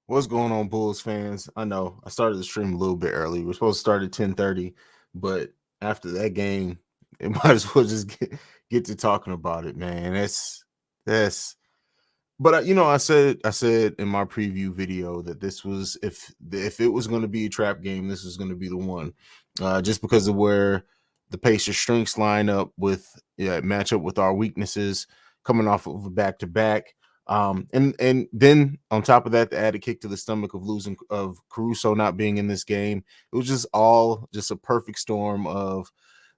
What's going on, Bulls fans? I know I started the stream a little bit early. We're supposed to start at 10:30, but after that game, it might as well just get to talking about it, man. That's but I said in my preview video that this was if it was going to be a trap game, this was going to be the one. Just because of where the Pacers' strengths line up with match up with our weaknesses, coming off of a back to back. And then on top of that, the added kick to the stomach of losing of Caruso not being in this game. It was just a perfect storm of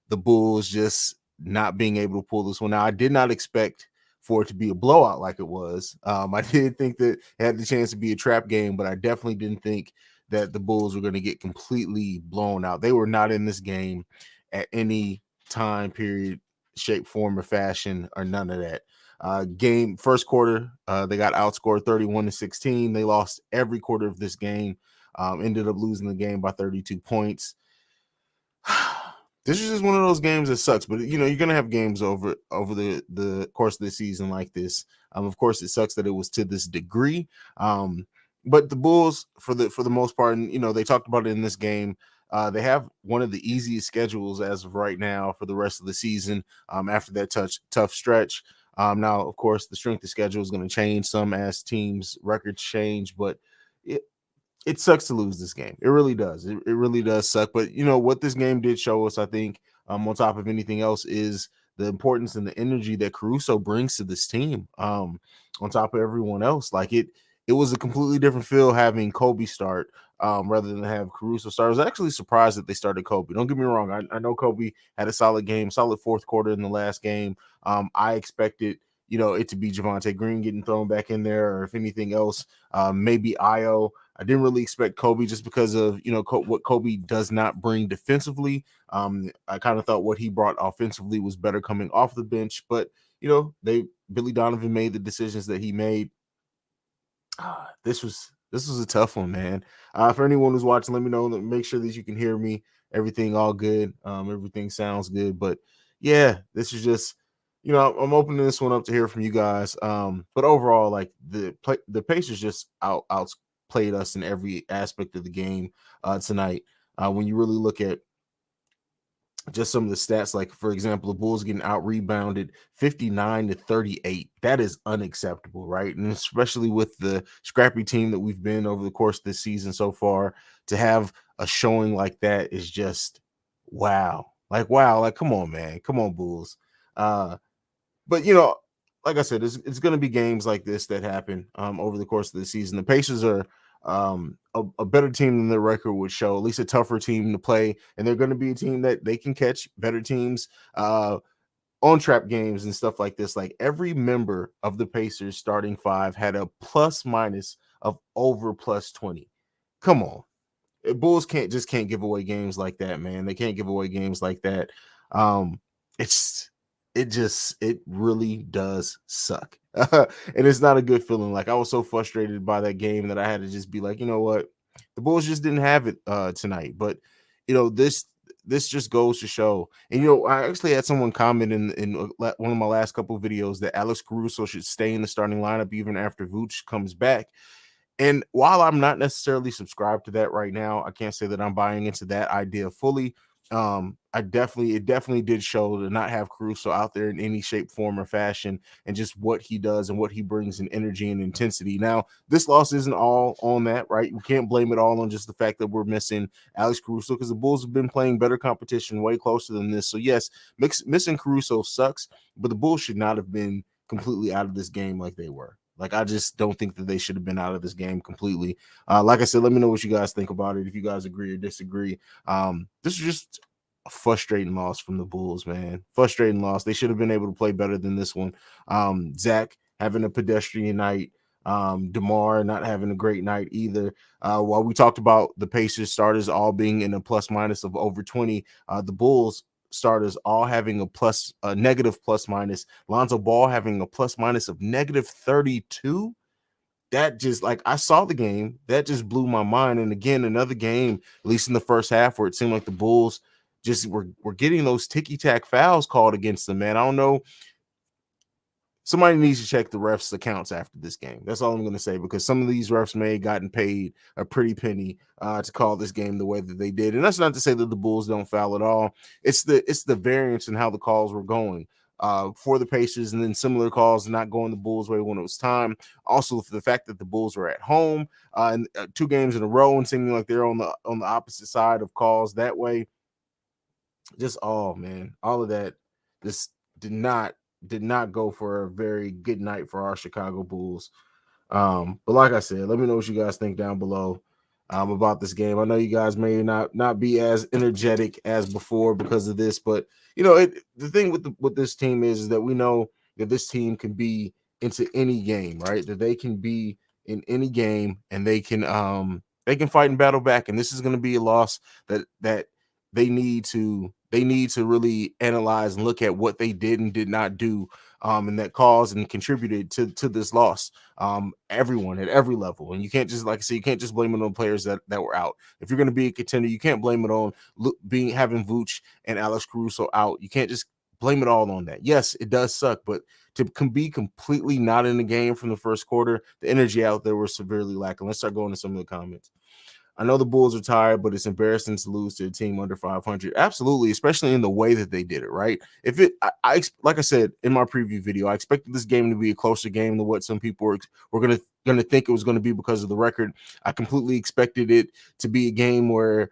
the Bulls just not being able to pull this one out. I did not expect for it to be a blowout like it was. I did think that it had the chance to be a trap game, but I definitely didn't think that the Bulls were going to get completely blown out. They were not in this game at any time period, shape, form, or fashion, or none of that. Game first quarter, they got outscored 31-16. They lost every quarter of this game. Ended up losing the game by 32 points. This is just one of those games that sucks, but you're gonna have games over the course of the season like this. Of course, it sucks that it was to this degree. But the Bulls, for the most part, and they talked about it in this game. They have one of the easiest schedules as of right now for the rest of the season. After that tough stretch. Now, of course, the strength of schedule is going to change some as teams' records change, but it, it sucks to lose this game. It really does. It really does suck. But what this game did show us, I think, on top of anything else, is the importance and the energy that Caruso brings to this team. On top of everyone else, like it was a completely different feel having Kobe start rather than have Caruso start. I was actually surprised that they started Kobe. Don't get me wrong. I know Kobe had a solid game, solid fourth quarter in the last game. I expected it to be Javante Green getting thrown back in there, or if anything else, maybe Io. I didn't really expect Kobe just because of what Kobe does not bring defensively. I kind of thought what he brought offensively was better coming off the bench, but Billy Donovan made the decisions that he made. This was a tough one, man. For anyone who's watching, let me know. Make sure that you can hear me. Everything all good. Everything sounds good. But yeah, this is just I'm opening this one up to hear from you guys. But overall, like the Pacers just outplayed us in every aspect of the game tonight. When you really look at just some of the stats, like for example, the Bulls getting out rebounded 59-38. That is unacceptable, right? And especially with the scrappy team that we've been over the course of this season so far, to have a showing like that is just wow. Like wow, like come on, man. Come on, Bulls. But like I said, it's going to be games like this that happen over the course of the season. The Pacers are a better team than their record would show, at least a tougher team to play, and they're going to be a team that they can catch better teams on trap games and stuff like this. Like every member of the Pacers starting five had a plus minus of over plus 20. Come on. Bulls can't give away games like that, man. They can't give away games like that. Um, it's it really does suck. And it's not a good feeling. Like I was so frustrated by that game that I had to just be like, you know what? The Bulls just didn't have it tonight. But this just goes to show. And I actually had someone comment in one of my last couple of videos that Alex Caruso should stay in the starting lineup even after Vooch comes back. And while I'm not necessarily subscribed to that right now, I can't say that I'm buying into that idea fully. It definitely did show to not have Caruso out there in any shape, form, or fashion, and just what he does and what he brings in energy and intensity. Now, this loss isn't all on that, right? We can't blame it all on just the fact that we're missing Alex Caruso, because the Bulls have been playing better competition way closer than this. So yes, missing Caruso sucks, but the Bulls should not have been completely out of this game like they were. Like, I just don't think that they should have been out of this game completely. Like I said, let me know what you guys think about it, if you guys agree or disagree. This is just a frustrating loss from the Bulls, man. Frustrating loss. They should have been able to play better than this one. Zach having a pedestrian night. DeMar not having a great night either. While we talked about the Pacers starters all being in a plus minus of over 20, the Bulls starters all having a negative plus minus. Lonzo Ball having a plus minus of negative 32. That just, like, I saw the game, that just blew my mind. And again, another game, at least in the first half, where it seemed like the Bulls just were getting those ticky tack fouls called against them, man. I don't know. somebody needs to check the refs' accounts after this game. That's all I'm going to say, because some of these refs may have gotten paid a pretty penny to call this game the way that they did. And that's not to say that the Bulls don't foul at all. It's the variance in how the calls were going for the Pacers, and then similar calls not going the Bulls' way when it was time. Also, for the fact that the Bulls were at home and 2 games in a row and seeming like they're on the opposite side of calls that way. Just all, man, all of that just did not go for a very good night for our Chicago Bulls. But like I said, let me know what you guys think down below about this game. I know you guys may not be as energetic as before because of this, but the thing with this team is that we know that this team can be into any game, right? That they can be in any game, and they can fight and battle back. And this is going to be a loss that they need to really analyze and look at what they did and did not do, and that caused and contributed to this loss. Everyone at every level, and you can't just, like I said, you can't just blame it on players that were out. If you're going to be a contender, you can't blame it on having Vooch and Alex Caruso out. You can't just blame it all on that. Yes, it does suck, but to be completely not in the game from the first quarter, the energy out there was severely lacking. Let's start going to some of the comments. I know the Bulls are tired, but it's embarrassing to lose to a team under 500. Absolutely, especially in the way that they did it, right? If it, like I said in my preview video, I expected this game to be a closer game than what some people were gonna think it was going to be because of the record. I completely expected it to be a game where,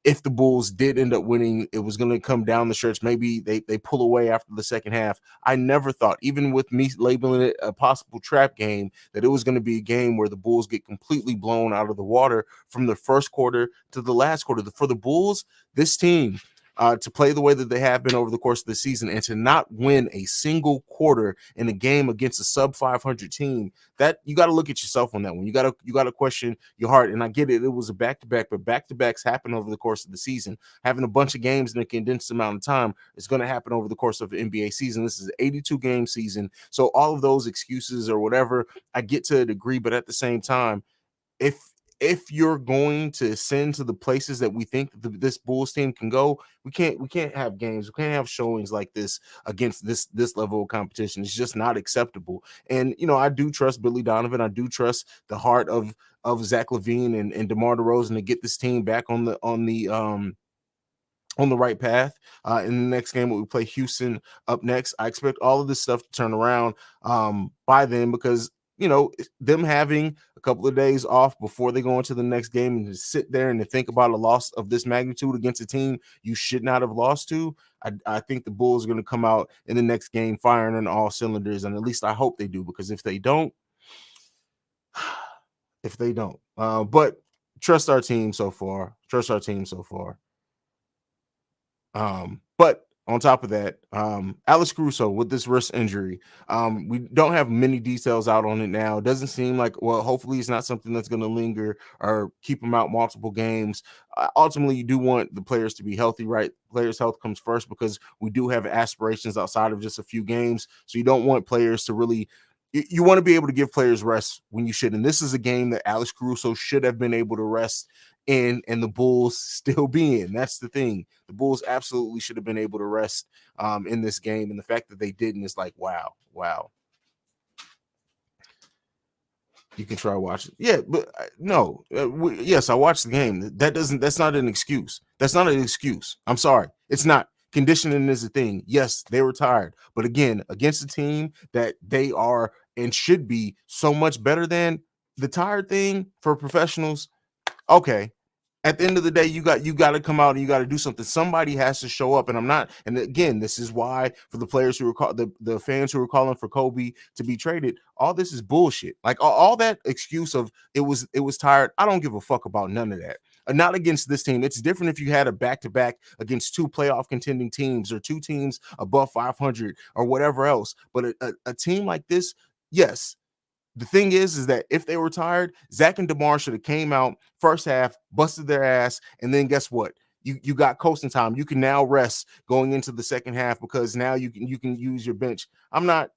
if the Bulls did end up winning, it was going to come down the stretch. Maybe they pull away after the second half. I never thought, even with me labeling it a possible trap game, that it was going to be a game where the Bulls get completely blown out of the water from the first quarter to the last quarter. For the Bulls, this team, to play the way that they have been over the course of the season and to not win a single quarter in a game against a sub 500 team, that you got to look at yourself on that one. You got to question your heart. And I get it. It was a back-to-back, but back-to-backs happen over the course of the season. Having a bunch of games in a condensed amount of time is going to happen over the course of an NBA season. This is an 82-game season. So all of those excuses or whatever, I get to a degree, but at the same time, if you're going to ascend to the places that we think this Bulls team can go, we can't have games, we can't have showings like this against this level of competition. It's just not acceptable. And I do trust Billy Donovan. I do trust the heart of Zach LaVine and DeMar DeRozan to get this team back on the right path. In the next game, we play Houston up next. I expect all of this stuff to turn around by then, because them having a couple of days off before they go into the next game and to sit there and to think about a loss of this magnitude against a team you should not have lost to, I think the Bulls are going to come out in the next game firing on all cylinders, and at least I hope they do, because if they don't, but trust our team so far. But on top of that, Alex Caruso with this wrist injury, we don't have many details out on it now. It doesn't seem like, well, hopefully it's not something that's going to linger or keep him out multiple games. Ultimately, you do want the players to be healthy, right? Players' health comes first, because we do have aspirations outside of just a few games. So you don't want players to really, you want to be able to give players rest when you should. And this is a game that Alex Caruso should have been able to rest in, and the Bulls still being. That's the thing. The Bulls absolutely should have been able to rest in this game. And the fact that they didn't is like, wow. You can try watching. Yeah, but no. Yes, I watched the game. That's not an excuse. That's not an excuse. I'm sorry. It's not. Conditioning is a thing. Yes, they were tired. But again, against a team that they are and should be so much better than, the tired thing for professionals, okay. At the end of the day, you got to come out and you got to do something. Somebody has to show up. And again, this is why, for the players who were the fans who were calling for Kobe to be traded, all this is bullshit. Like all that excuse of it was tired. I don't give a fuck about none of that. Not against this team. It's different if you had a back-to-back against 2 playoff contending teams or 2 teams above 500 or whatever else. But a team like this, yes. The thing is that if they were tired, Zach and DeMar should have came out first half, busted their ass, and then guess what? You got coasting time. You can now rest going into the second half, because now you can use your bench. I'm not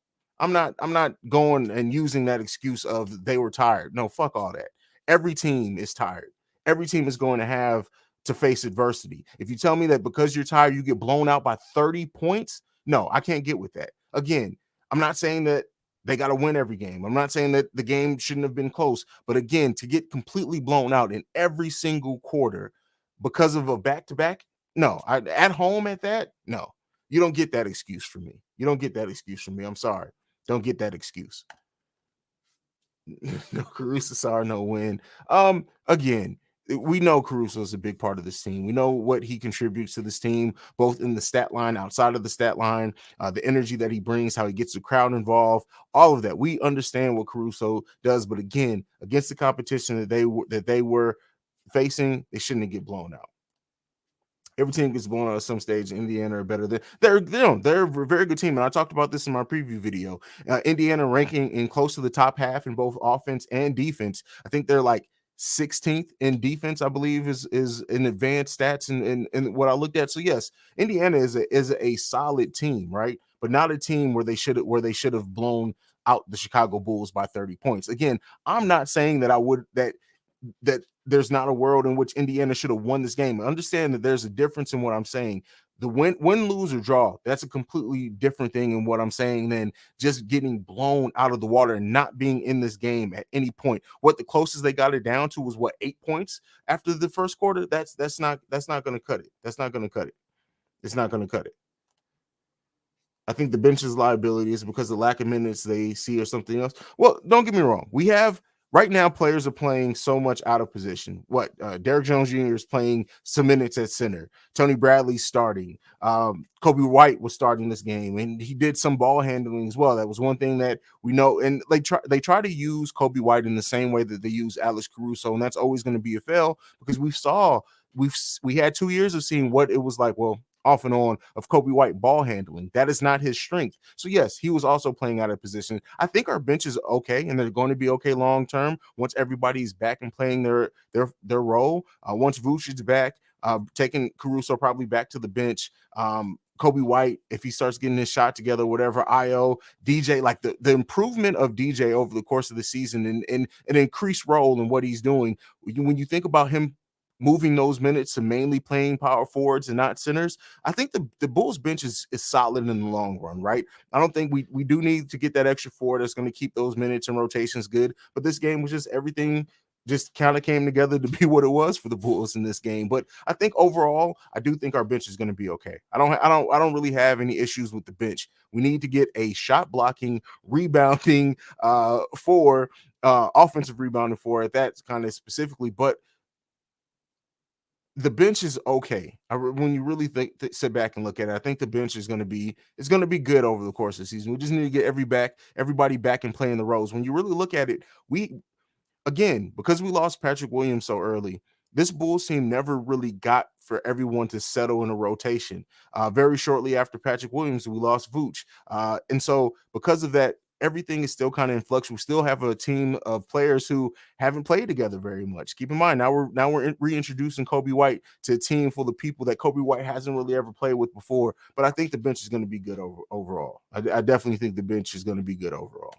going and using that excuse of they were tired. No, fuck all that. Every team is tired. Every team is going to have to face adversity. If you tell me that because you're tired, you get blown out by 30 points, no, I can't get with that. Again, I'm not saying that they got to win every game. I'm not saying that the game shouldn't have been close. But again, to get completely blown out in every single quarter because of a back to back, no, at home at that, no, you don't get that excuse from me. You don't get that excuse from me. I'm sorry. Don't get that excuse. No Caruso Sar, no win. Again, we know Caruso is a big part of this team. We know what he contributes to this team, both in the stat line, outside of the stat line, the energy that he brings, how he gets the crowd involved, all of that. We understand what Caruso does, but again, against the competition that they were facing, they shouldn't get blown out. Every team gets blown out at some stage. Indiana are better. They're a very good team. And I talked about this in my preview video. Indiana ranking in close to the top half in both offense and defense. I think they're like 16th in defense, I believe, is in advanced stats and what I looked at. So yes, Indiana is a solid team, right? But not a team where they should have blown out the Chicago Bulls by 30 points. Again, I'm not saying that there's not a world in which Indiana should have won this game. I understand that there's a difference in what I'm saying. The win, lose, or draw, that's a completely different thing in what I'm saying than just getting blown out of the water and not being in this game at any point. What the closest they got it down to was 8 points after the first quarter. That's not going to cut it. That's not going to cut it. It's not going to cut it. I think the bench's liability is because the lack of minutes they see or something else. Well, don't get me wrong. We have right now players are playing so much out of position. Derrick Jones Jr. is playing some minutes at center. Tony Bradley's starting. Kobe White was starting this game, and he did some ball handling as well. That was one thing that we know. And they try to use Kobe White in the same way that they use Alex Caruso, and that's always going to be a fail because we had 2 years of seeing what it was like. Well, off and on of Kobe White ball handling. That is not his strength. So yes, he was also playing out of position. I think our bench is okay, and they're going to be okay long term once everybody's back and playing their role. Once Vooch is back, taking Caruso probably back to the bench. Kobe White, if he starts getting his shot together, whatever, DJ, like the improvement of DJ over the course of the season and an increased role in what he's doing. When you think about him moving those minutes to mainly playing power forwards and not centers, I think the Bulls bench is solid in the long run, right? I don't think we do need to get that extra forward that's going to keep those minutes and rotations good. But this game was just everything just kind of came together to be what it was for the Bulls in this game. But I think overall, I do think our bench is going to be okay. I don't really have any issues with the bench. We need to get a shot blocking, rebounding for offensive rebounding for it. That's kind of specifically, but the bench is okay. When you really sit back and look at it, I think the bench is going to be good over the course of the season. We just need to get everybody back and playing the roles. When you really look at it, because we lost Patrick Williams so early, this Bulls team never really got for everyone to settle in a rotation. Very shortly after Patrick Williams, we lost Vooch. And so because of that, everything is still kind of in flux. We still have a team of players who haven't played together very much. Keep in mind, now we're reintroducing Kobe White to a team full of people that Kobe White hasn't really ever played with before. But I think the bench is going to be good overall. I definitely think the bench is going to be good overall.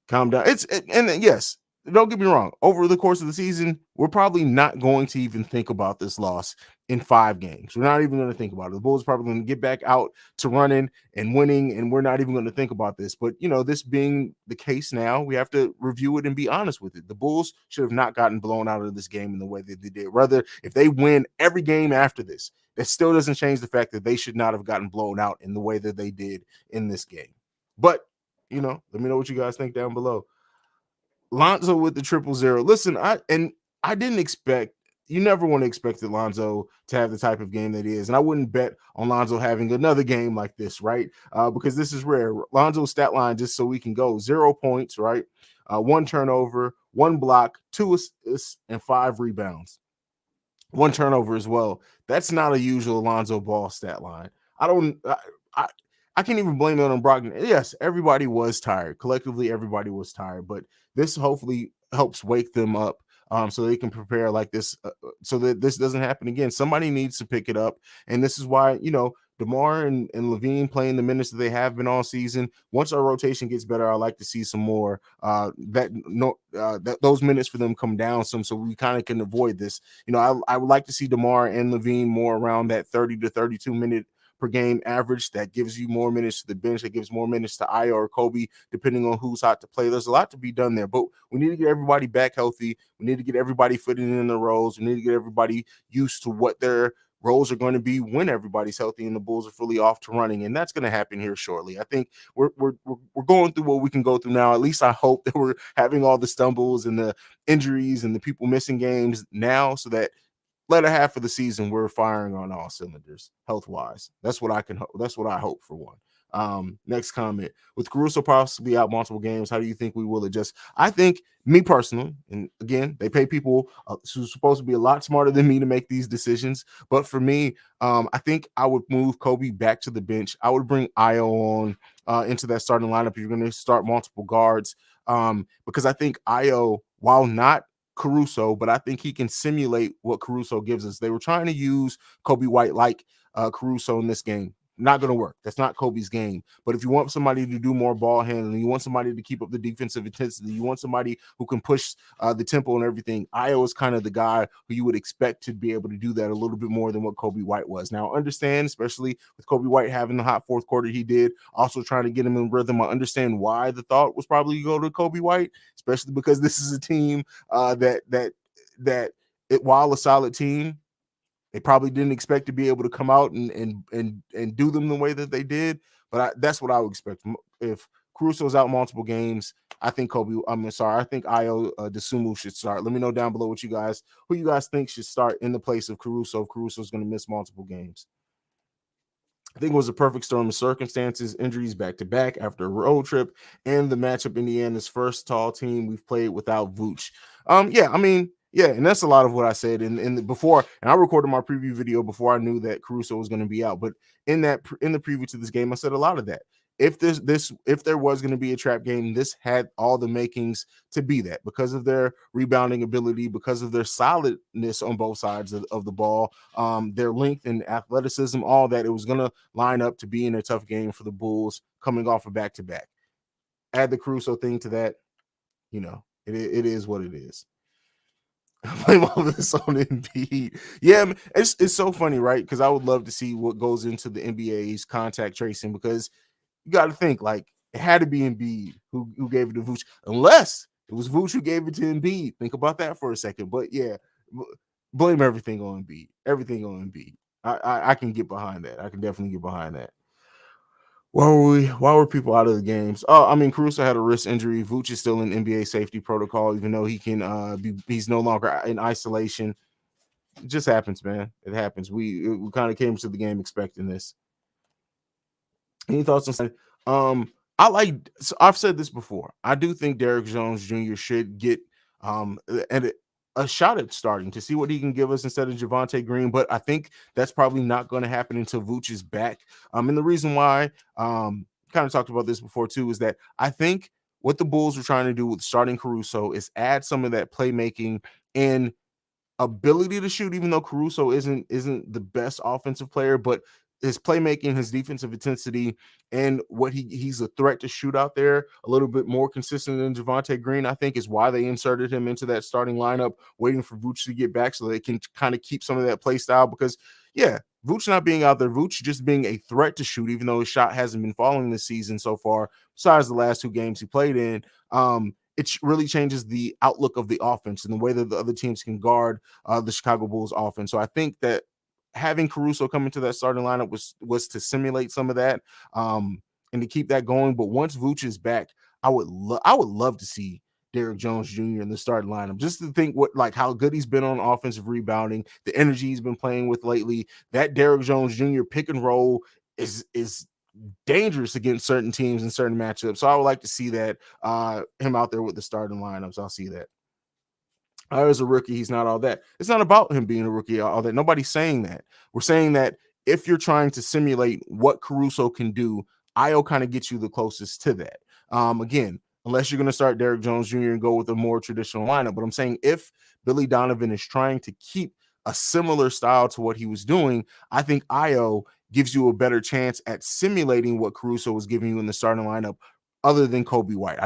Calm down. Yes, don't get me wrong. Over the course of the season, we're probably not going to even think about this loss in 5 games. We're not even going to think about it. The Bulls are probably going to get back out to running and winning, and we're not even going to think about this. But, this being the case now, we have to review it and be honest with it. The Bulls should have not gotten blown out of this game in the way that they did. Rather, if they win every game after this, that still doesn't change the fact that they should not have gotten blown out in the way that they did in this game. But, let me know what you guys think down below. Lonzo with the 000. Listen, I didn't expect. You never want to expect Lonzo to have the type of game that he is, and I wouldn't bet on Lonzo having another game like this, right? Because this is rare. Lonzo's stat line, just so we can go, 0 points, right? 1 turnover, 1 block, 2 assists, and 5 rebounds. 1 turnover as well. That's not a usual Lonzo Ball stat line. I can't even blame it on Brogdon. Yes, everybody was tired. Collectively, everybody was tired. But this hopefully helps wake them up so they can prepare like this so that this doesn't happen again. Somebody needs to pick it up. And this is why, DeMar and Levine playing the minutes that they have been all season. Once our rotation gets better, I like to see some more those minutes for them come down some so we kind of can avoid this. I would like to see DeMar and Levine more around that 30 to 32 minute per game average. That gives you more minutes to the bench. That gives more minutes to Io or Kobe, depending on who's hot to play. There's a lot to be done there, but we need to get everybody back healthy. We need to get everybody fitting in the roles. We need to get everybody used to what their roles are going to be when everybody's healthy and the Bulls are fully off to running, and that's going to happen here shortly. I think we're going through what we can go through now. At least I hope that we're having all the stumbles and the injuries and the people missing games now, so that latter half of the season we're firing on all cylinders health wise. That's what I can hope. That's what I hope for one. Next comment: with Caruso possibly out multiple games, how do you think we will adjust? I think, me personally, and again, they pay people who's supposed to be a lot smarter than me to make these decisions. But for me, I think I would move Kobe back to the bench. I would bring Io on into that starting lineup if you're going to start multiple guards, because I think Io, while not Caruso, but I think he can simulate what Caruso gives us. They were trying to use Kobe White like Caruso in this game. Not going to work. That's not Kobe's game. But if you want somebody to do more ball handling, you want somebody to keep up the defensive intensity, you want somebody who can push the tempo and everything, Io is kind of the guy who you would expect to be able to do that a little bit more than what Kobe White was. Now, understand, especially with Kobe White having the hot fourth quarter he did, also trying to get him in rhythm, I understand why the thought was probably to go to Kobe White, especially because this is a team while a solid team, they probably didn't expect to be able to come out and do them the way that they did. But that's what I would expect. If Caruso's out multiple games, I think I think Io DeSumo should start. Let me know down below who you guys think should start in the place of Caruso if Caruso's going to miss multiple games. I think it was a perfect storm of circumstances, injuries back to back after a road trip, and the matchup Indiana's first tall team we've played without Vooch. And that's a lot of what I said before. And I recorded my preview video before I knew that Caruso was going to be out. But in the preview to this game, I said a lot of that. If there was going to be a trap game, this had all the makings to be that, because of their rebounding ability, because of their solidness on both sides of the ball, their length and athleticism, all that. It was going to line up to be in a tough game for the Bulls coming off a back-to-back. Add the Caruso thing to that, it is what it is. Blame all this on Embiid. Yeah, it's so funny, right? Because I would love to see what goes into the NBA's contact tracing, because you got to think, like, it had to be Embiid who gave it to Vooch, unless it was Vooch who gave it to Embiid. Think about that for a second. But yeah, blame everything on Embiid. Everything on Embiid. I can get behind that. I can definitely get behind that. Why were people out of the games? Oh, I mean, Caruso had a wrist injury. Vooch is still in NBA safety protocol, even though he can he's no longer in isolation. It just happens, man. It happens. We kind of came to the game expecting this. Any thoughts on? I've said this before. I do think Derrick Jones Jr. should get a shot at starting to see what he can give us instead of Javonte Green. But I think that's probably not going to happen until Vooch is back. And the reason why, kind of talked about this before too, is that I think what the Bulls are trying to do with starting Caruso is add some of that playmaking and ability to shoot, even though Caruso isn't the best offensive player, but his playmaking, his defensive intensity, and what he's a threat to shoot out there a little bit more consistent than Javonte Green, I think, is why they inserted him into that starting lineup, waiting for Vooch to get back so they can kind of keep some of that play style. Because, yeah, Vooch not being out there, Vooch just being a threat to shoot, even though his shot hasn't been falling this season so far, besides the last 2 games he played in. It really changes the outlook of the offense and the way that the other teams can guard the Chicago Bulls offense. So I think that having Caruso come into that starting lineup was to simulate some of that and to keep that going. But once Vooch is back, I would love to see Derrick Jones Jr. in the starting lineup, just to think how good he's been on offensive rebounding, the energy he's been playing with lately. That Derrick Jones Jr. pick and roll is dangerous against certain teams and certain matchups. So I would like to see that him out there with the starting lineups. I'll see that. As a rookie, he's not all that. It's not about him being a rookie, all that. Nobody's saying that. We're saying that if you're trying to simulate what Caruso can do, Io kind of gets you the closest to that. Again, unless you're going to start Derrick Jones Jr. and go with a more traditional lineup. But I'm saying if Billy Donovan is trying to keep a similar style to what he was doing, I think Io gives you a better chance at simulating what Caruso was giving you in the starting lineup, other than Kobe White.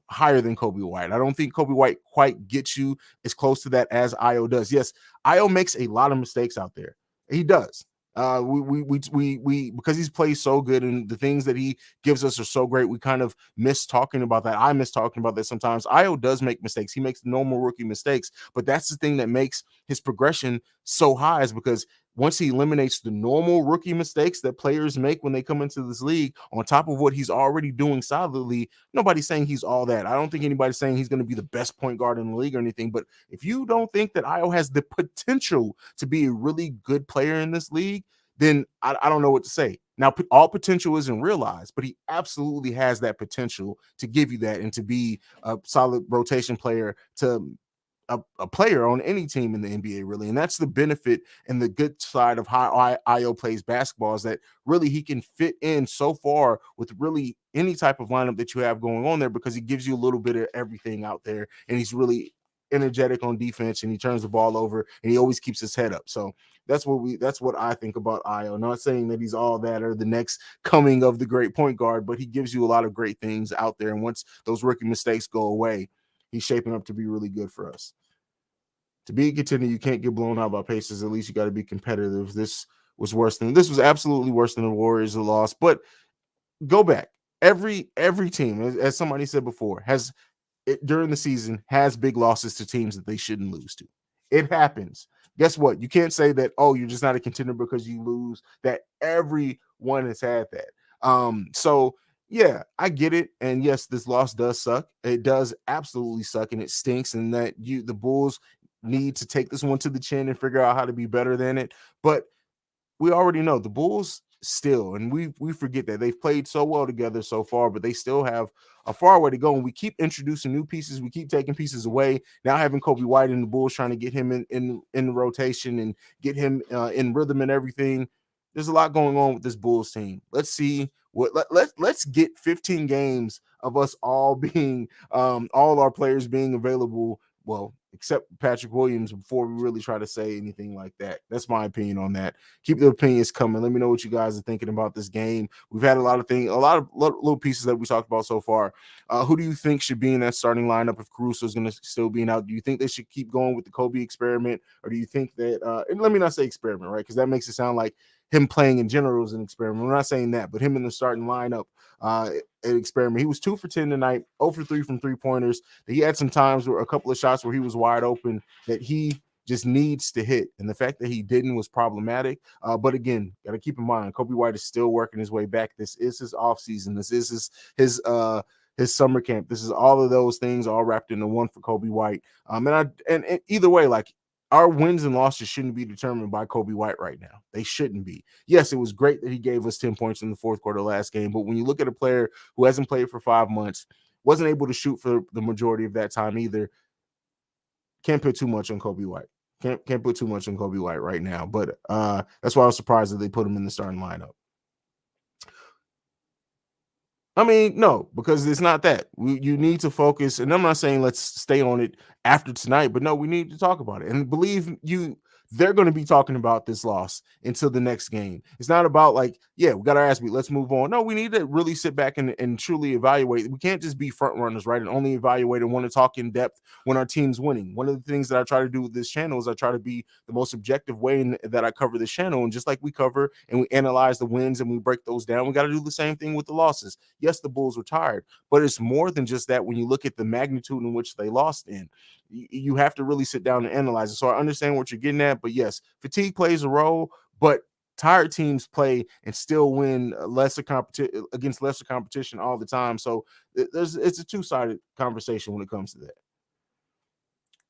Higher than Kobe White. I don't think Kobe White quite gets you as close to that as Io does. Yes, Io makes a lot of mistakes out there. He does. We because he's played so good and the things that he gives us are so great. We kind of miss talking about that. I miss talking about that sometimes. Io does make mistakes. He makes normal rookie mistakes, but that's the thing that makes his progression so high is because once he eliminates the normal rookie mistakes that players make when they come into this league, on top of what he's already doing solidly, nobody's saying he's all that. I don't think anybody's saying he's going to be the best point guard in the league or anything. But if you don't think that Io has the potential to be a really good player in this league, then I don't know what to say. Now, all potential isn't realized, but he absolutely has that potential to give you that and to be a solid rotation player, to a player on any team in the NBA, really. And that's the benefit and the good side of how Io plays basketball is that really he can fit in so far with really any type of lineup that you have going on there because he gives you a little bit of everything out there. And he's really energetic on defense and he turns the ball over and he always keeps his head up. So that's what I think about Io. Not saying that he's all that or the next coming of the great point guard, but he gives you a lot of great things out there. And once those rookie mistakes go away, he's shaping up to be really good for us. To be a contender, you can't get blown out by Pacers. At least you got to be competitive. This was absolutely worse than the Warriors' loss. But go back. Every team, as somebody said before, has during the season has big losses to teams that they shouldn't lose to. It happens. Guess what? You can't say that, oh, you're just not a contender because you lose. That everyone has had that. So yeah, I get it. And yes, this loss does suck. It does absolutely suck and it stinks. And that the Bulls need to take this one to the chin and figure out how to be better than it. But we already know the Bulls still, and we forget that they've played so well together so far, but they still have a far way to go. And we keep introducing new pieces, we keep taking pieces away. Now having Kobe White in the Bulls, trying to get him in the rotation and get him in rhythm and everything. There's a lot going on with this Bulls team. Let's see what let's get 15 games of us all being all our players being available. Well, except Patrick Williams before we really try to say anything like that. That's my opinion on that. Keep the opinions coming. Let me know what you guys are thinking about this game. We've had a lot of things, a lot of little pieces that we talked about so far. Who do you think should be in that starting lineup if Caruso is going to still be out? Do you think they should keep going with the Kobe experiment, or do you think that? And let me not say experiment, right? Because that makes it sound like him playing in general is an experiment. We're not saying that, but him in the starting lineup, an experiment. He was 2 for 10 tonight, 0 for 3 from 3-pointers. He had some times where a couple of shots where he was wide open that he just needs to hit. And the fact that he didn't was problematic. But again, got to keep in mind, Kobe White is still working his way back. This is his offseason. This is his summer camp. This is all of those things all wrapped into one for Kobe White. And either way, like our wins and losses shouldn't be determined by Kobe White right now. They shouldn't be. Yes, it was great that he gave us 10 points in the fourth quarter last game, but when you look at a player who hasn't played for 5 months, wasn't able to shoot for the majority of that time either, can't put too much on Kobe White. Can't put too much on Kobe White right now. But that's why I was surprised that they put him in the starting lineup. I mean, no, because it's not that. You need to focus, and I'm not saying let's stay on it after tonight, but no, we need to talk about it. And believe you, they're going to be talking about this loss until the next game. It's not about like, yeah, we got our ass beat, let's move on. No, we need to really sit back and truly evaluate. We can't just be front runners, right? And only evaluate and want to talk in depth when our team's winning. One of the things that I try to do with this channel is I try to be the most objective way that I cover this channel. And just like we cover and we analyze the wins and we break those down, we got to do the same thing with the losses. Yes, the Bulls were tired, but it's more than just that when you look at the magnitude in which they lost in. You have to really sit down and analyze it. So I understand what you're getting at, but yes, fatigue plays a role, but tired teams play and still win lesser competition against lesser competition all the time. So it's a two-sided conversation when it comes to that.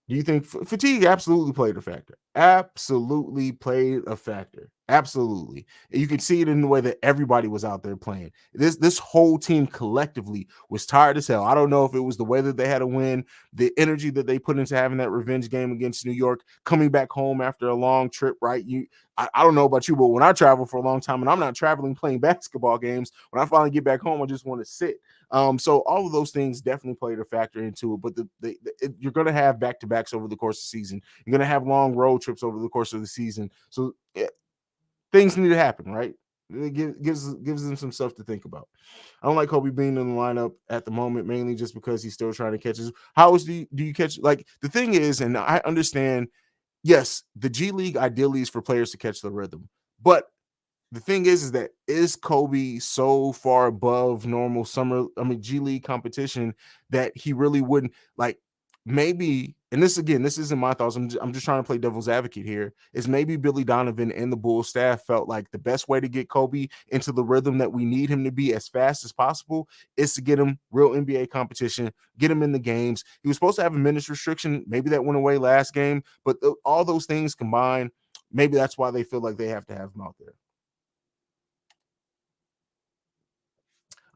Do you think fatigue absolutely played a factor? Absolutely played a factor. Absolutely. You can see it in the way that everybody was out there playing. This whole team collectively was tired as hell. I don't know if it was the way that they had to win, the energy that they put into having that revenge game against New York, coming back home after a long trip, right? I don't know about you, but when I travel for a long time and I'm not traveling playing basketball games, when I finally get back home, I just want to sit. So all of those things definitely played a factor into it. But you're going to have back-to-backs over the course of the season. You're going to have long road trips over the course of the season. So things need to happen, right? It gives them some stuff to think about. I don't like Kobe being in the lineup at the moment, mainly just because he's still trying to catch his. How is do you catch? Like the thing is, and I understand. Yes, the G League ideally is for players to catch the rhythm. But the thing is that is Kobe so far above normal G League competition that he really wouldn't like maybe, and this again, this isn't my thoughts. I'm just trying to play devil's advocate here. Is maybe Billy Donovan and the Bulls staff felt like the best way to get Kobe into the rhythm that we need him to be as fast as possible is to get him real NBA competition, get him in the games. He was supposed to have a minutes restriction. Maybe that went away last game, but all those things combined, maybe that's why they feel like they have to have him out there.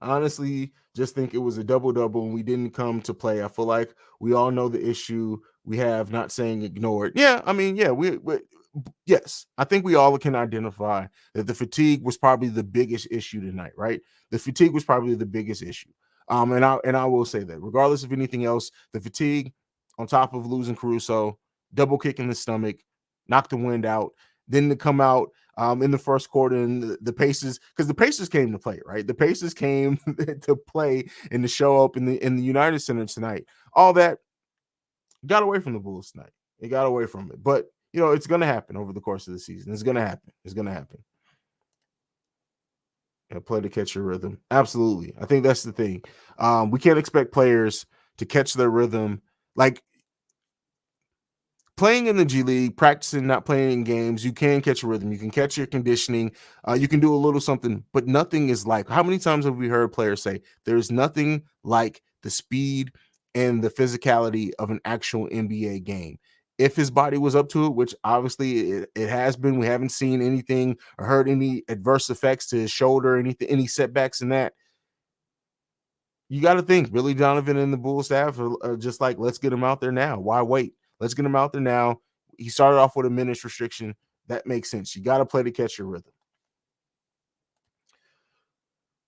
Honestly, just think it was a double double and we didn't come to play. I feel like we all know the issue we have, not saying ignore it. Yeah, I mean, yeah, yes, I think we all can identify that the fatigue was probably the biggest issue tonight, right? The fatigue was probably the biggest issue. And I will say that regardless of anything else, the fatigue on top of losing Caruso, double kick in the stomach, knocked the wind out, then to come out in the first quarter, and the Pacers, because the Pacers came to play, right? The Pacers came to play and to show up in the United Center tonight. All that got away from the Bulls tonight. It got away from it, but it's going to happen over the course of the season. It's going to happen. It's going to happen. Play to catch your rhythm. Absolutely, I think that's the thing. We can't expect players to catch their rhythm like playing in the G League, practicing, not playing in games. You can catch a rhythm. You can catch your conditioning. You can do a little something, but nothing is like. How many times have we heard players say there's nothing like the speed and the physicality of an actual NBA game? If his body was up to it, which obviously it has been, we haven't seen anything or heard any adverse effects to his shoulder, anything, any setbacks in that. You got to think Billy Donovan and the Bulls staff are just like, let's get him out there now. Why wait? Let's get him out there now. He started off with a minutes restriction. That makes sense. You got to play to catch your rhythm.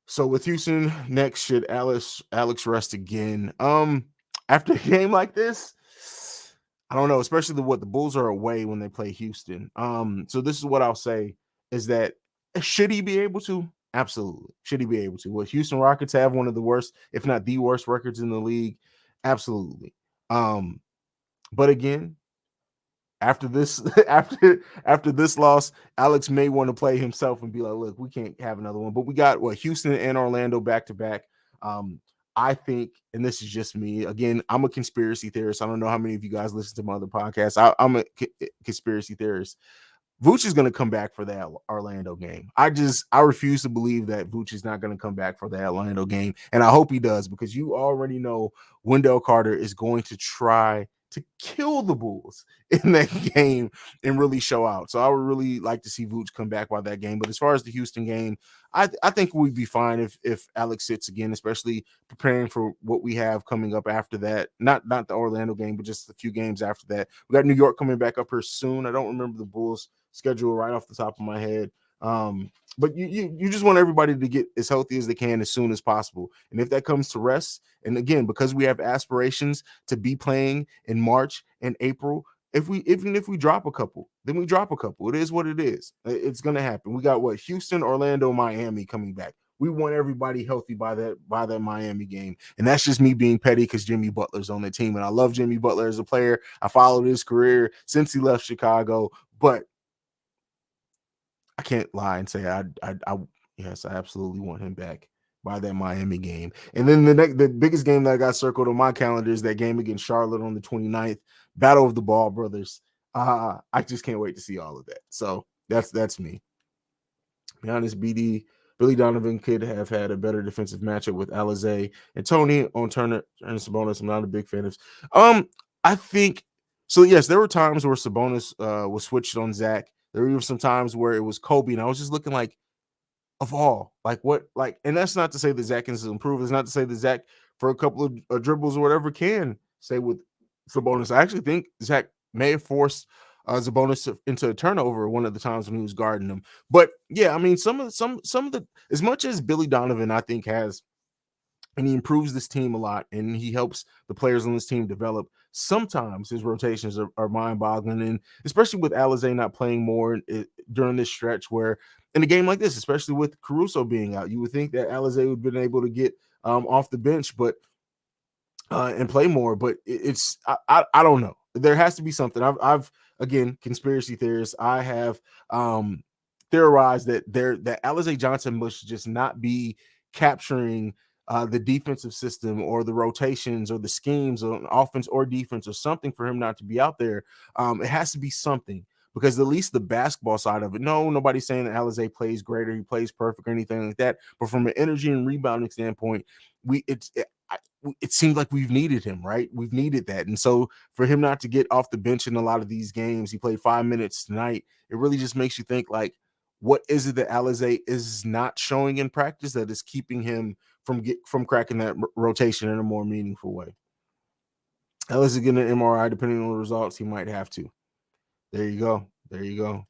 So with Houston next, should Alex rest again? After a game like this, I don't know, especially the Bulls are away when they play Houston. So this is what I'll say is that should he be able to? Absolutely. Should he be able to? Well, Houston Rockets have one of the worst, if not the worst records in the league. Absolutely. But again, after this, after this loss, Alex may want to play himself and be like, look, we can't have another one. But we got Houston and Orlando back to back. I think, and this is just me. Again, I'm a conspiracy theorist. I don't know how many of you guys listen to my other podcasts. I'm a conspiracy theorist. Vooch is going to come back for that Orlando game. I refuse to believe that Vooch is not going to come back for the Orlando game. And I hope he does, because you already know Wendell Carter is going to try to kill the Bulls in that game and really show out. So I would really like to see Vooch come back by that game. But as far as the Houston game, I think we'd be fine if Alex sits again, especially preparing for what we have coming up after that. Not the Orlando game, but just a few games after that. We got New York coming back up here soon. I don't remember the Bulls schedule right off the top of my head. But you just want everybody to get as healthy as they can as soon as possible. And if that comes to rest, and again, because we have aspirations to be playing in March and April, even if we drop a couple, then we drop a couple. It is what it is. It's gonna happen. We got Houston, Orlando, Miami coming back. We want everybody healthy by that Miami game. And that's just me being petty because Jimmy Butler's on the team. And I love Jimmy Butler as a player. I followed his career since he left Chicago. But I can't lie and say yes, I absolutely want him back by that Miami game. And then the biggest game that I got circled on my calendar is that game against Charlotte on the 29th, Battle of the Ball Brothers. I just can't wait to see all of that. So that's me. To be honest, Billy Donovan could have had a better defensive matchup with Haize and Tony on Turner and Sabonis. I'm not a big fan of. I think so. Yes, there were times where Sabonis was switched on Zach. There were some times where it was Kobe, and I was just looking like, of all, like what, like, and that's not to say that Zach can improve. It's not to say that Zach, for a couple of dribbles or whatever, can stay with Sabonis. I actually think Zach may have forced Sabonis into a turnover one of the times when he was guarding him. But yeah, I mean, some of the, as much as Billy Donovan, I think, has, and he improves this team a lot, and he helps the players on this team develop. Sometimes his rotations are mind-boggling, and especially with Haize not playing more during this stretch, where in a game like this, especially with Caruso being out, you would think that Haize would have been able to get off the bench, but and play more. But it's I don't know. There has to be something. I've again, conspiracy theorists. I have theorized that Alize Johnson must just not be capturing the defensive system or the rotations or the schemes on offense or defense or something for him not to be out there. It has to be something, because at least the basketball side of it, no, nobody's saying that Alize plays great or he plays perfect or anything like that. But from an energy and rebounding standpoint, it seemed like we've needed him, right? We've needed that. And so for him not to get off the bench in a lot of these games, he played 5 minutes tonight. It really just makes you think, like, what is it that Alize is not showing in practice that is keeping him from cracking that rotation in a more meaningful way? Alize is getting an MRI. Depending on the results, he might have to. There you go. There you go.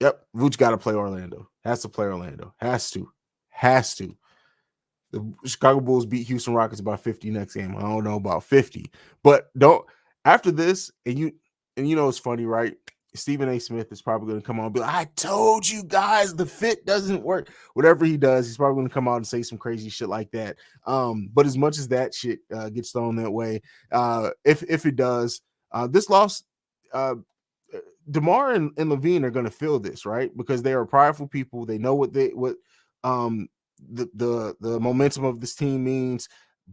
Yep, Vooch got to play Orlando. Has to play Orlando. Has to. Has to. The Chicago Bulls beat Houston Rockets by 50 next game. I don't know about 50, but don't after this, and you know it's funny, right? Stephen A. Smith is probably going to come on and be like, I told you guys the fit doesn't work. Whatever he does, he's probably going to come out and say some crazy shit like that. But as much as that shit gets thrown that way, if it does, this loss, DeMar and Levine are going to feel this, right? Because they are prideful people. They know what um the momentum of this team means.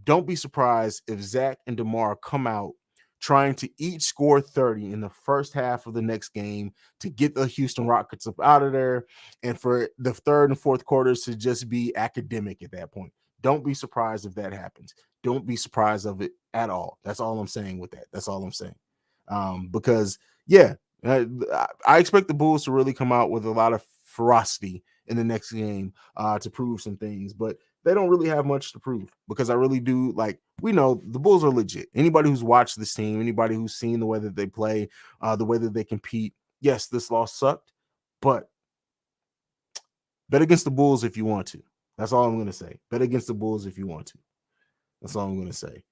Don't be surprised if Zach and DeMar come out trying to each score 30 in the first half of the next game to get the Houston Rockets up out of there, and for the third and fourth quarters to just be academic at that point. Don't be surprised if that happens. Don't be surprised of it at all. That's all I'm saying with that. That's all I'm saying. Because yeah, I expect the Bulls to really come out with a lot of ferocity in the next game to prove some things, but they don't really have much to prove, because I really do, like, we know the Bulls are legit. Anybody who's watched this team, anybody who's seen the way that they play, the way that they compete, yes, this loss sucked, but bet against the Bulls if you want to. That's all I'm going to say. Bet against the Bulls if you want to. That's all I'm going to say.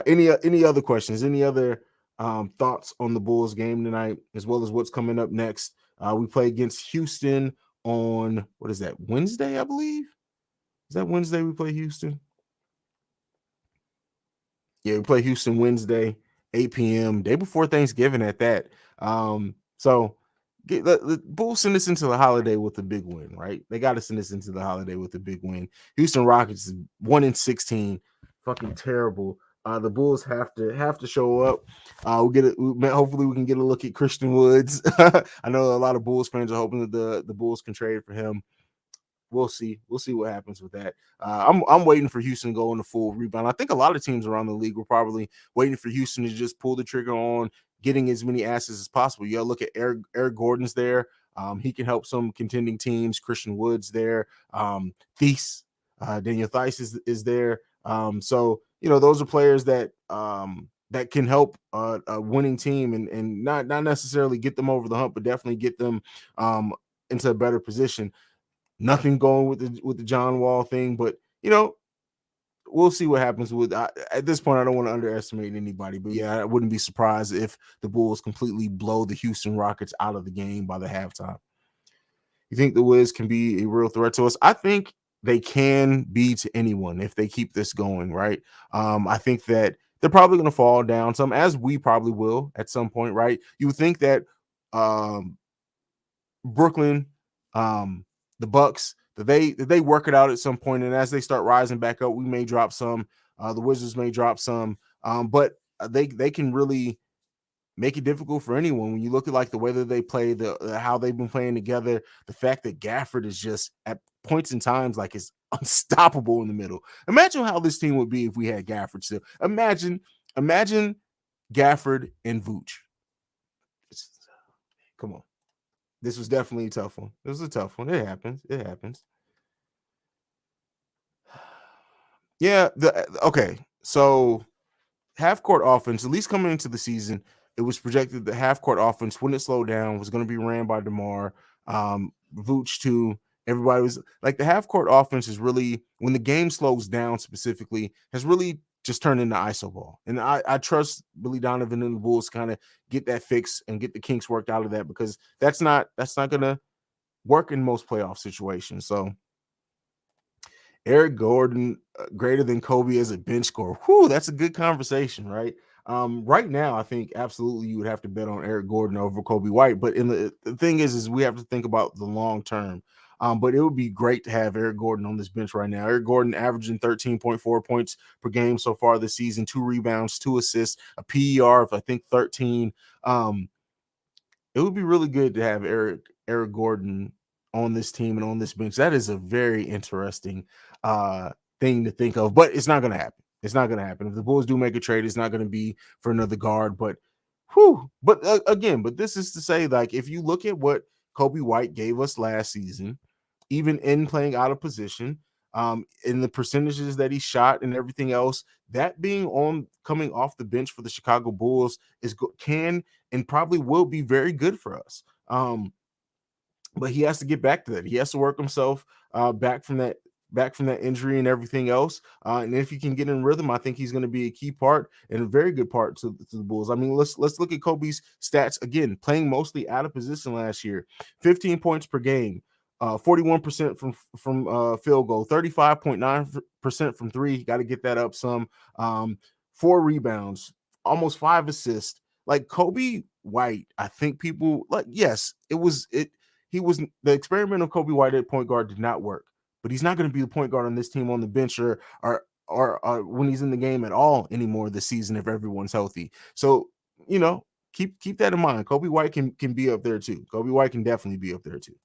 Any other questions? Any other thoughts on the Bulls game tonight, as well as what's coming up next? We play against Houston on, what is that, Wednesday, I believe? Is that Wednesday we play Houston? Yeah, we play Houston Wednesday, 8 p.m., day before Thanksgiving at that. So the Bulls send us into the holiday with a big win, right? They got to send us into the holiday with a big win. Houston Rockets is 1-16, fucking terrible. The Bulls have to show up. We'll get it. Hopefully, we can get a look at Christian Woods. I know a lot of Bulls fans are hoping that the Bulls can trade for him. We'll see. We'll see what happens with that. I'm waiting for Houston to go on the full rebound. I think a lot of teams around the league were probably waiting for Houston to just pull the trigger on getting as many asses as possible. You got to look at Eric Gordon's there. He can help some contending teams. Christian Woods there. Thies, Daniel Thies is there. So those are players that that can help a winning team and not necessarily get them over the hump, but definitely get them into a better position. Nothing going with the John Wall thing, but we'll see what happens with. At this point, I don't want to underestimate anybody, but yeah, I wouldn't be surprised if the Bulls completely blow the Houston Rockets out of the game by the halftime. You think the Wiz can be a real threat to us? I think they can be to anyone if they keep this going, right? I think that they're probably going to fall down some, as we probably will at some point, right? You would think that Brooklyn, the Bucks, that they work it out at some point, and as they start rising back up, we may drop some. The Wizards may drop some, but they can really make it difficult for anyone when you look at like the way that they play, the how they've been playing together, the fact that Gafford is just at points in times like is unstoppable in the middle. Imagine how this team would be if we had Gafford still. Imagine Gafford and Vooch. Come on. This was definitely a tough one. It was a tough one. It happens. It happens. Yeah. Okay. So half court offense, at least coming into the season, it was projected that half court offense, when it slowed down, was going to be ran by DeMar, Vooch too. Everybody was like, the half court offense is really, when the game slows down specifically, has really just turned into ISO ball. And I trust Billy Donovan and the Bulls kind of get that fixed and get the kinks worked out of that, because that's not going to work in most playoff situations. So Eric Gordon greater than Kobe as a bench scorer. Whew, that's a good conversation, right? Right now, I think absolutely you would have to bet on Eric Gordon over Kobe White. But the thing is we have to think about the long term. But it would be great to have Eric Gordon on this bench right now. Eric Gordon averaging 13.4 points per game so far this season, 2 rebounds, 2 assists, a PER of I think 13. Um, it would be really good to have Eric Gordon on this team and on this bench. That is a very interesting uh thing to think of, but it's not going to happen. It's not going to happen. If the Bulls do make a trade, it's not going to be for another guard. But whew, but again, but this is to say, like, if you look at what Kobe White gave us last season, even in playing out of position, in the percentages that he shot and everything else, that being on coming off the bench for the Chicago Bulls can and probably will be very good for us. But he has to get back to that. He has to work himself back from that injury and everything else. And if he can get in rhythm, I think he's going to be a key part and a very good part to the Bulls. I mean, let's look at Kobe's stats again. Playing mostly out of position last year, 15 points per game. 41% from field goal, 35.9% from three. Got to get that up some. 4 rebounds, almost 5 assists. Like Kobe White, I think people like. Yes, it was it. He was the experiment of Kobe White at point guard did not work, but he's not going to be the point guard on this team on the bench or when he's in the game at all anymore this season if everyone's healthy. So keep that in mind. Kobe White can be up there too. Kobe White can definitely be up there too.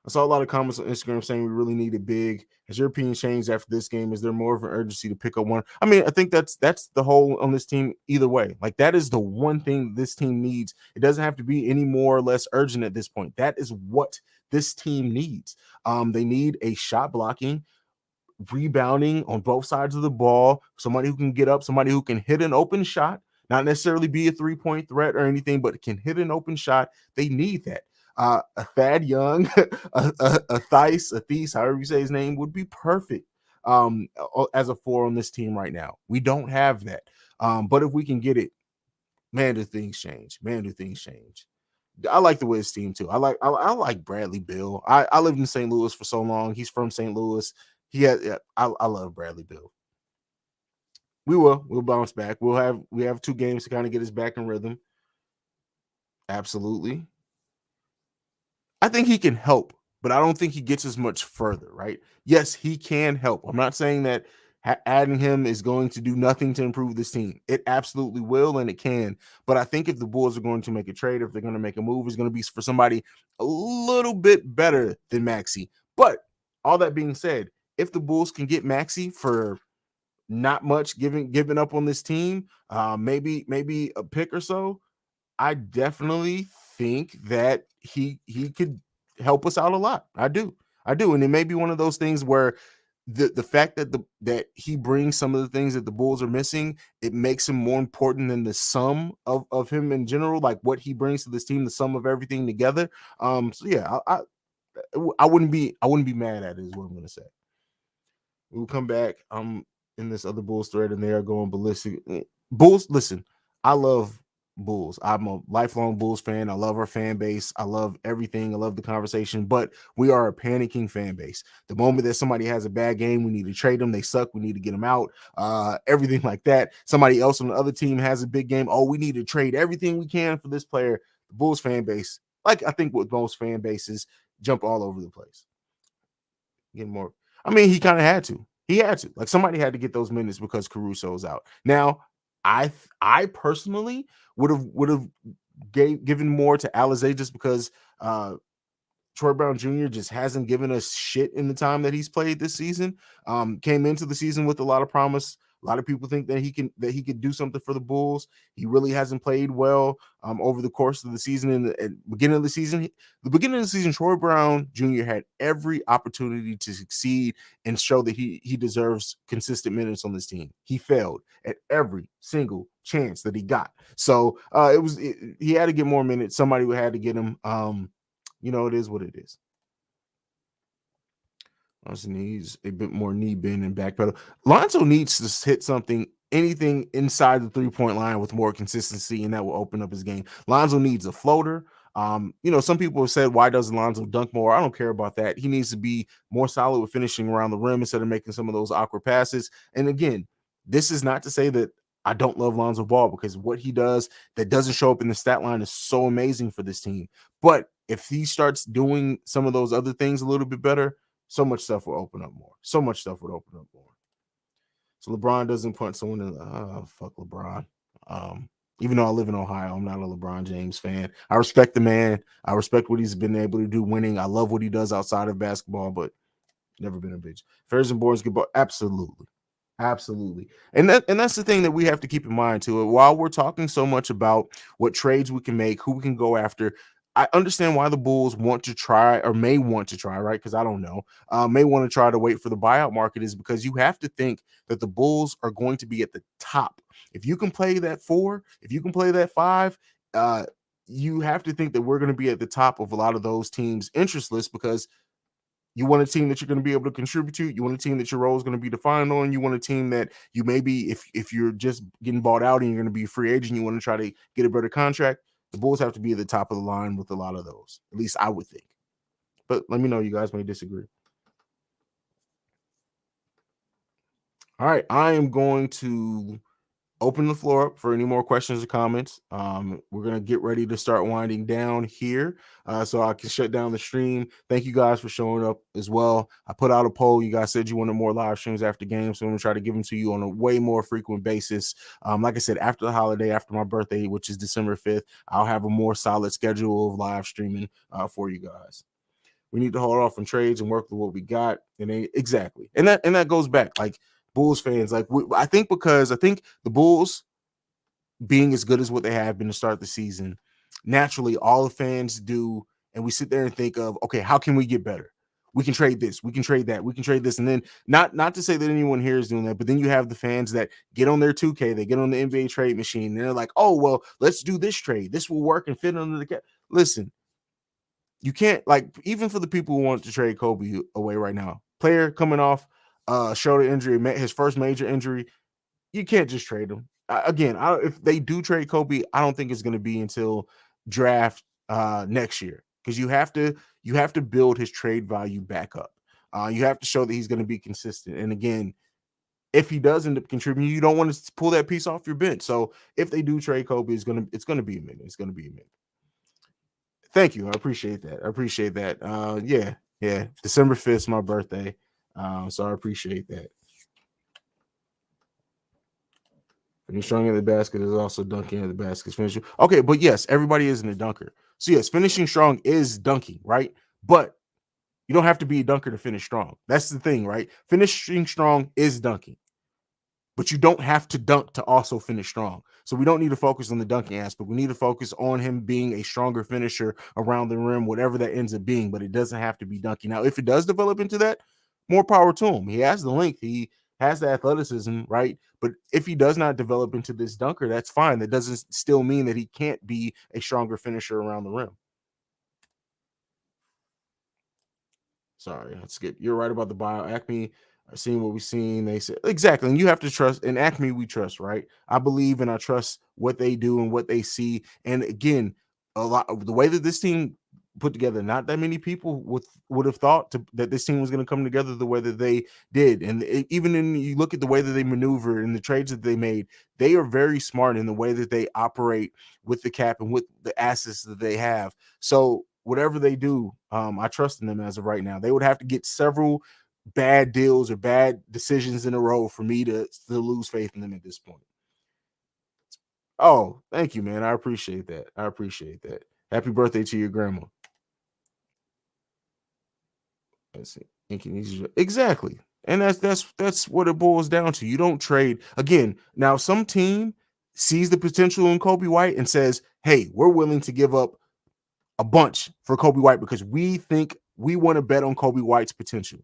I saw a lot of comments on Instagram saying we really need it big. Has your opinion changed after this game? Is there more of an urgency to pick up one? I mean, I think that's the whole on this team either way. Like that is the one thing this team needs. It doesn't have to be any more or less urgent at this point. That is what this team needs. They need a shot blocking, rebounding on both sides of the ball, somebody who can get up, somebody who can hit an open shot, not necessarily be a 3-point threat or anything, but can hit an open shot. They need that. A Thad Young, a Thies, however you say his name, would be perfect as a 4 on this team right now. We don't have that. But if we can get it, man, do things change. Man, do things change. I like the Wiz team too. I like Bradley Beal. I lived in St. Louis for so long. He's from St. Louis. I love Bradley Beal. We'll bounce back. We have 2 games to kind of get us back in rhythm. Absolutely. I think he can help, but I don't think he gets as much further, right? Yes, he can help. I'm not saying that adding him is going to do nothing to improve this team. It absolutely will and it can. But I think if the Bulls are going to make a trade, if they're going to make a move, it's going to be for somebody a little bit better than Maxey. But all that being said, if the Bulls can get Maxey for not much giving up on this team, maybe a pick or so, I definitely think that he could help us out a lot. I do, and it may be one of those things where the fact that he brings some of the things that the Bulls are missing, it makes him more important than the sum of him in general, like what he brings to this team, the sum of everything together. So yeah, I wouldn't be mad at it. Is what I'm gonna say. We'll come back. I'm in this other Bulls thread, and they are going ballistic. Bulls, listen, I love Bulls. I'm a lifelong Bulls fan. I love our fan base. I love everything. I love the conversation, but we are a panicking fan base. The moment that somebody has a bad game, we need to trade them. They suck. We need to get them out. Everything like that. Somebody else on the other team has a big game. Oh, we need to trade everything we can for this player. The Bulls fan base, like I think with most fan bases, jump all over the place. Get more. I mean, he kind of had to. He had to. Like somebody had to get those minutes because Caruso's out. Now, I personally would have given more to Alizé just because Troy Brown Jr. just hasn't given us shit in the time that he's played this season. Came into the season with a lot of promise. A lot of people think that he could do something for the Bulls. He really hasn't played well over the course of the season. In the beginning of the season, Troy Brown Jr. had every opportunity to succeed and show that he deserves consistent minutes on this team. He failed at every single chance that he got. So he had to get more minutes. Somebody had to get him. It is what it is. Lonzo needs a bit more knee bend and back pedal. Lonzo needs to hit anything inside the 3-point line with more consistency, and that will open up his game. Lonzo needs a floater. Some people have said, why doesn't Lonzo dunk more? I don't care about that. He needs to be more solid with finishing around the rim instead of making some of those awkward passes. And again, this is not to say that I don't love Lonzo Ball because what he does that doesn't show up in the stat line is so amazing for this team. But if he starts doing some of those other things a little bit better, so much stuff will open up more. So much stuff would open up more. So LeBron doesn't punch someone in the fuck LeBron. Even though I live in Ohio, I'm not a LeBron James fan. I respect the man. I respect what he's been able to do winning. I love what he does outside of basketball, but never been a bitch. Fairs and boards get bought. Absolutely. Absolutely. And that's the thing that we have to keep in mind too. While we're talking so much about what trades we can make, who we can go after, I understand why the Bulls want to try or may want to try, right? Because I don't know, may want to try to wait for the buyout market is because you have to think that the Bulls are going to be at the top. If you can play that 4, if you can play that 5, uh, you have to think that we're going to be at the top of a lot of those teams' interest list because you want a team that you're going to be able to contribute to. You want a team that your role is going to be defined on. You want a team that you maybe, if you're just getting bought out and you're going to be a free agent, you want to try to get a better contract. The Bulls have to be at the top of the line with a lot of those. At least I would think. But let me know. You guys may disagree. All right, I am going to open the floor up for any more questions or comments. We're gonna get ready to start winding down here, so I can shut down the stream. Thank you guys for showing up as well. I put out a poll. You guys said you wanted more live streams after games, so I'm gonna try to give them to you on a way more frequent basis. Like I said, after the holiday, after my birthday, which is December 5th, I'll have a more solid schedule of live streaming for you guys. We need to hold off on trades and work with what we got, and exactly, and that goes back like Bulls fans, like I think the Bulls being as good as what they have been to start the season, naturally all the fans do, and we sit there and think of, okay, how can we get better? We can trade this, we can trade that, we can trade this, and then not to say that anyone here is doing that, but then you have the fans that get on their 2K, they get on the NBA trade machine, and they're like, oh well, let's do this trade, this will work and fit under the cap. Listen, you can't, like, even for the people who want to trade Kobe away right now, player coming off shoulder injury, his first major injury, you can't just trade him. Again, if they do trade Kobe, I don't think it's going to be until draft next year because you have to build his trade value back up. You have to show that he's going to be consistent. And again, if he does end up contributing, you don't want to pull that piece off your bench. So if they do trade Kobe, it's gonna be a minute. It's gonna be a minute. Thank you. I appreciate that. I appreciate that. Yeah. December 5th is my birthday. So I appreciate that. Finishing strong in the basket is also dunking at the basket. Finishing. Okay, but yes, everybody isn't a dunker. So yes, finishing strong is dunking, right? But you don't have to be a dunker to finish strong. That's the thing, right? Finishing strong is dunking. But you don't have to dunk to also finish strong. So we don't need to focus on the dunking aspect. We need to focus on him being a stronger finisher around the rim, whatever that ends up being. But it doesn't have to be dunking. Now, if it does develop into that, more power to him. He has the length. He has the athleticism, right? But if he does not develop into this dunker, that's fine. That doesn't still mean that he can't be a stronger finisher around the rim. Sorry, that's good. You're right about the bio. Acme are seeing what we've seen. They said exactly, and you have to trust. In Acme, we trust, right? I believe and I trust what they do and what they see. And again, a lot of the way that this team put together, not that many people would have thought that this team was going to come together the way that they did. And even in you look at the way that they maneuver and the trades that they made, they are very smart in the way that they operate with the cap and with the assets that they have. So whatever they do, I trust in them as of right now. They would have to get several bad deals or bad decisions in a row for me to lose faith in them at this point. Oh, thank you, man. I appreciate that. I appreciate that. Happy birthday to your grandma. Let's see. Exactly. And that's what it boils down to. You don't trade again. Now, some team sees the potential in Kobe White and says, "Hey, we're willing to give up a bunch for Kobe White because we think we want to bet on Kobe White's potential."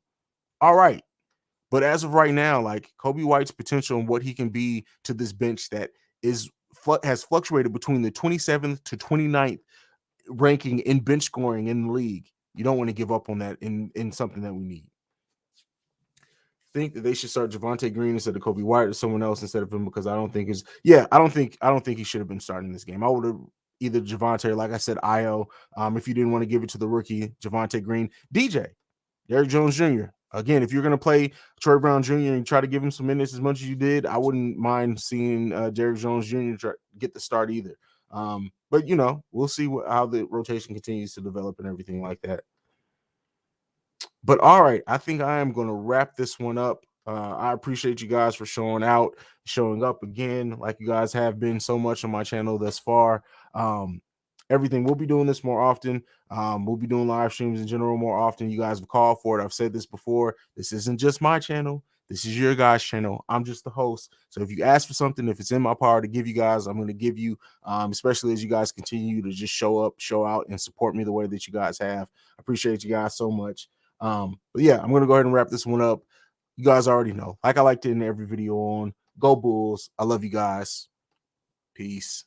All right. But as of right now, like Kobe White's potential and what he can be to this bench that has fluctuated between the 27th to 29th ranking in bench scoring in the league. You don't want to give up on that in something that we need. Think that they should start Javonte Green instead of Kobe White or someone else instead of him because I don't think he should have been starting this game. I would have either Javonte or, like I said, Io. If you didn't want to give it to the rookie Javonte Green, DJ Derrick Jones Jr. again, if you're going to play Troy Brown Jr. and try to give him some minutes as much as you did, I wouldn't mind seeing Derrick Jones Jr. Get the start either. But we'll see how the rotation continues to develop and everything like that. But all right, I think I am going to wrap this one up. I appreciate you guys for showing up again, like you guys have been so much on my channel thus far. Everything, we'll be doing this more often. We'll be doing live streams in general more often. You guys have called for it. I've said this before. This isn't just my channel. This is your guys' channel. I'm just the host. So if you ask for something, if it's in my power to give you guys, I'm going to give you, especially as you guys continue to just show up, show out, and support me the way that you guys have. I appreciate you guys so much. But yeah, I'm going to go ahead and wrap this one up. You guys already know, like I like to end every video on, go Bulls. I love you guys. Peace.